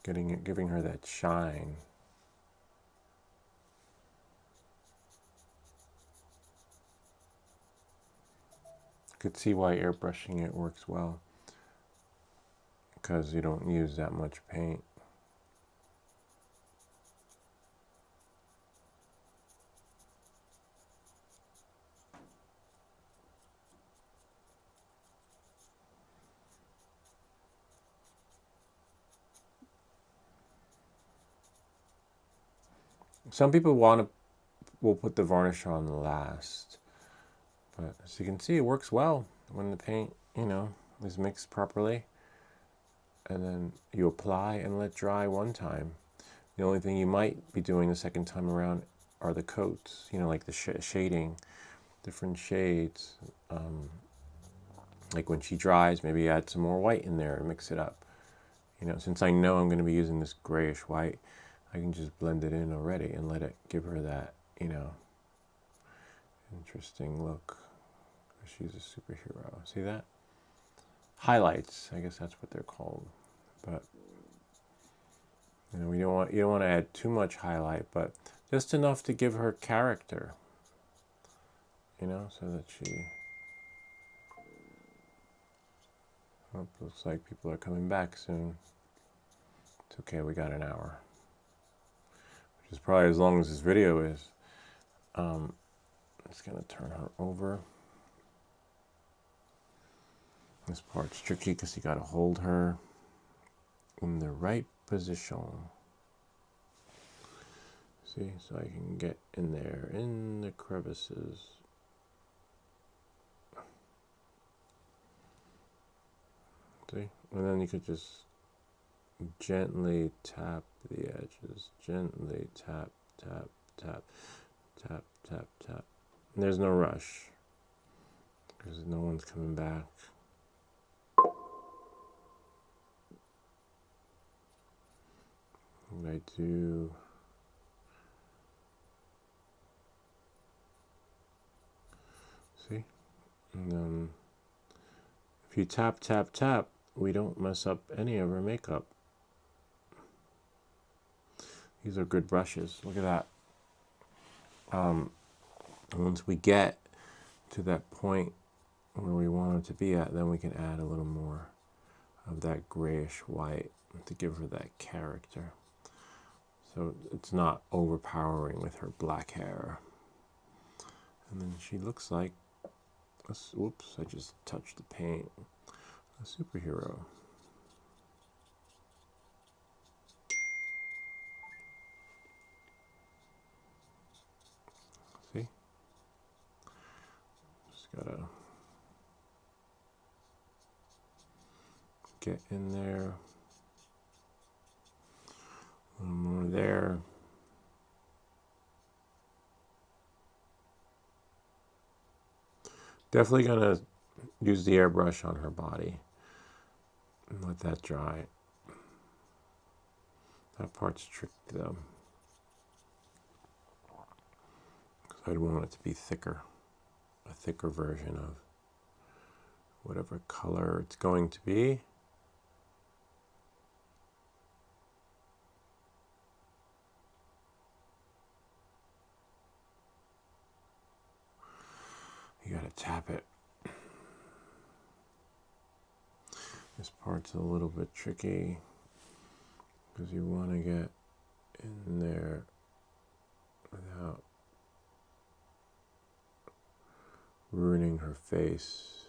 Giving her that shine. Could see why airbrushing it works well, because you don't use that much paint. Some people will put the varnish on last, but as you can see, it works well when the paint, is mixed properly. And then you apply and let dry one time. The only thing you might be doing the second time around are the coats, like the shading, different shades. Like when she dries, maybe add some more white in there and mix it up. Since I know I'm going to be using this grayish white, I can just blend it in already and let it give her that, interesting look. She's a superhero. See that? Highlights, I guess that's what they're called. But you don't want to add too much highlight, but just enough to give her character. So that she... Oh, looks like people are coming back soon. It's okay, we got an hour. Which is probably as long as this video is. I'm just going to turn her over. This part's tricky because you got to hold her in the right position. See, so I can get in there, in the crevices. See, and then you could just gently tap the edges. Gently tap, tap, tap, tap, tap, tap. And there's no rush because no one's coming back. What I do... See? And then If you tap, tap, tap, we don't mess up any of our makeup. These are good brushes. Look at that. Once we get to that point where we want it to be at, then we can add a little more of that grayish white to give her that character. So it's not overpowering with her black hair. And then she looks like, whoops, I just touched the paint, a superhero. See? Just gotta get in there. A little more there. Definitely gonna use the airbrush on her body and let that dry. That part's tricky though, because I'd want it to be thicker, a thicker version of whatever color it's going to be. You gotta tap it. This part's a little bit tricky because you want to get in there without ruining her face.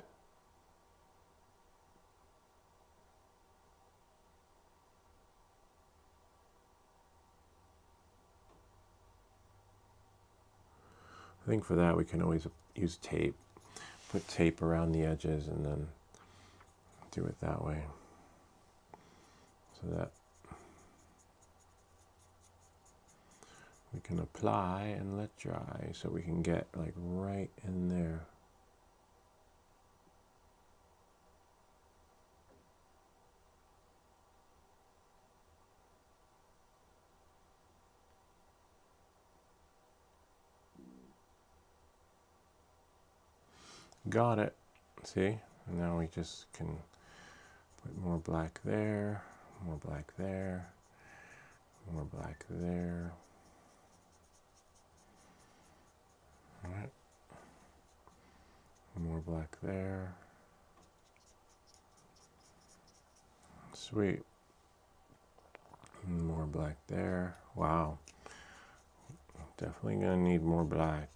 I think for that we can always use tape. Put tape around the edges and then do it that way. So that we can apply and let dry so we can get like right in there. Got it. See? And now we just can put more black there, more black there, more black there. All right. More black there. Sweet. More black there. Wow. Definitely gonna need more black.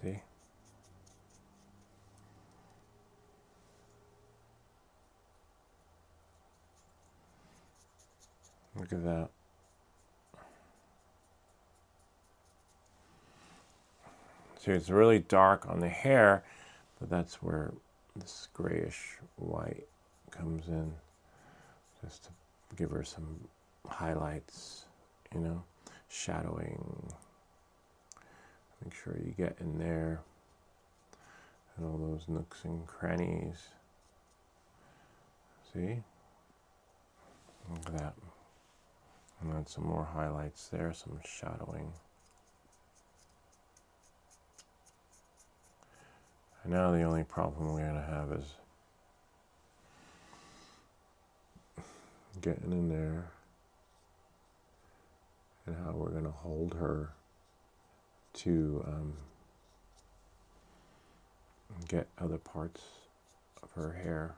See? Look at that. See, it's really dark on the hair, but that's where this grayish white comes in, just to give her some highlights, you know, shadowing. Make sure you get in there and all those nooks and crannies. See? Look at that. And then some more highlights there, some shadowing. And now the only problem we're going to have is getting in there and how we're going to hold her to get other parts of her hair.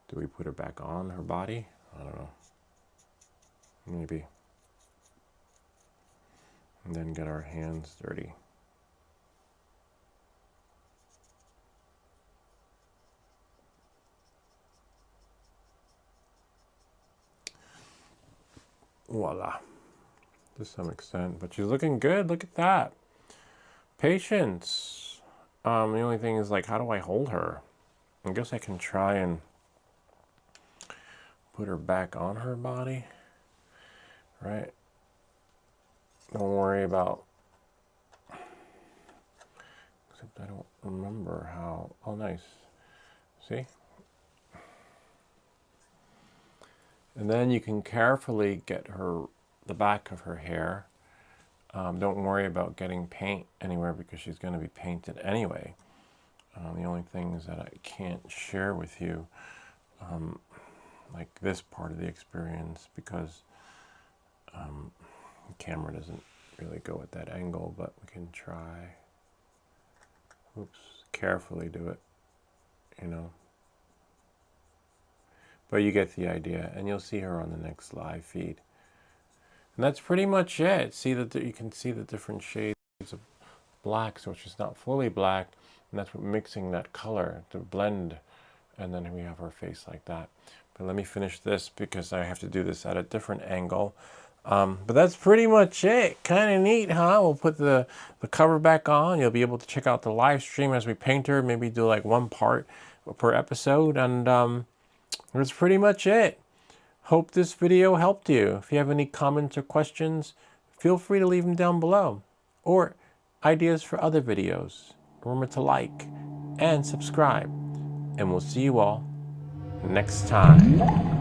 Do we put her back on her body? I don't know. Maybe. And then get our hands dirty. Voila. To some extent, but she's looking good. Look at that. Patience. The only thing is, like, how do I hold her? I guess I can try and put her back on her body, right? Don't worry about, except I don't remember how. Oh, nice. See? And then you can carefully get her, the back of her hair, Don't worry about getting paint anywhere because she's going to be painted anyway. The only things that I can't share with you, like this part of the experience, because the camera doesn't really go at that angle, but we can try. Oops, carefully do it, you know. But you get the idea, and you'll see her on the next live feed. And that's pretty much it. See that you can see the different shades of black, so it's just not fully black, and that's what mixing that color to blend. And then we have our face like that. But let me finish this because I have to do this at a different angle. But that's pretty much it. Kind of neat, huh? We'll put the cover back on. You'll be able to check out the live stream as we paint her. Maybe do like one part per episode. And that's pretty much it. Hope this video helped you. If you have any comments or questions, feel free to leave them down below. Or ideas for other videos. Remember to like and subscribe. And we'll see you all next time.